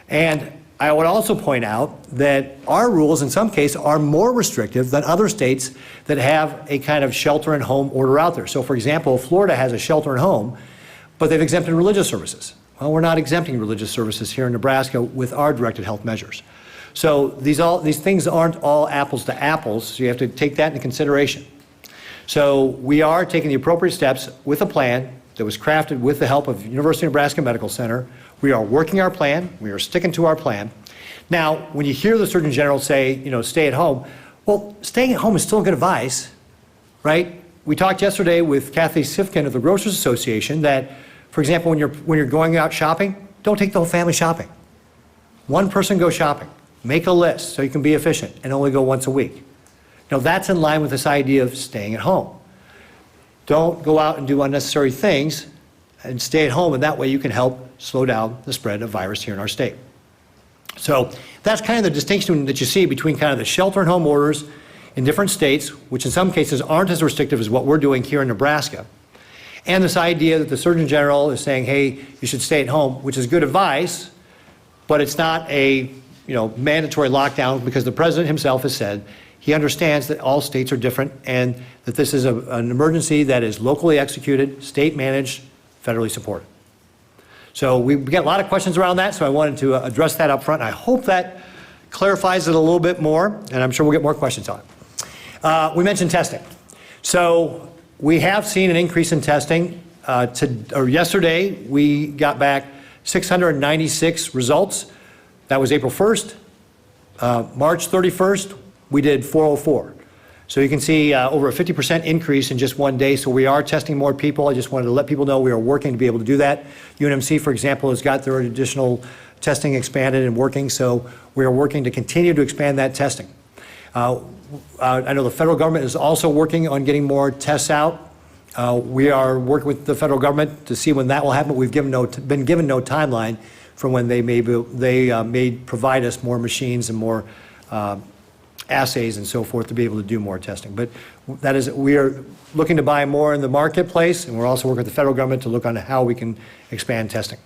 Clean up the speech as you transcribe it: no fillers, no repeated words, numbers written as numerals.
And I would also point out that our rules in some cases are more restrictive than other states that have a kind of shelter and home order out there. So for example, Florida has a shelter and home, but they've exempted religious services. Well, we're not exempting religious services here in Nebraska with our directed health measures. So these things aren't all apples to apples, so you have to take that into consideration. So we are taking the appropriate steps with a plan that was crafted with the help of University of Nebraska Medical Center. We are working our plan. We are sticking to our plan. Now, when you hear the Surgeon General say, you know, stay at home, well, staying at home is still good advice, right? We talked yesterday with Kathy Sifkin of the Grocers Association that, for example, when you're going out shopping, don't take the whole family shopping. One person go shopping. Make a list so you can be efficient and only go once a week. Now, that's in line with this idea of staying at home. Don't go out and do unnecessary things and stay at home, and that way you can help slow down the spread of virus here in our state. So that's kind of the distinction that you see between kind of the shelter and home orders in different states, which in some cases aren't as restrictive as what we're doing here in Nebraska, and this idea that the Surgeon General is saying, hey, you should stay at home, which is good advice, but it's not a mandatory lockdown, because the President himself has said he understands that all states are different and that this is an emergency that is locally executed, state managed, federally supported. So we get a lot of questions around that, so I wanted to address that up front. I hope that clarifies it a little bit more, and I'm sure we'll get more questions on it. We mentioned testing. So we have seen an increase in testing. Yesterday, we got back 696 results. That was April 1st. March 31st, we did 404. So you can see over a 50% increase in just one day. So we are testing more people. I just wanted to let people know we are working to be able to do that. UNMC, for example, has got their additional testing expanded and working. So we are working to continue to expand that testing. I know the federal government is also working on getting more tests out. We are working with the federal government to see when that will happen. We've been given no timeline from when they may provide us more machines and more assays and so forth to be able to do more testing. But that is, we are looking to buy more in the marketplace, and we're also working with the federal government to look on how we can expand testing.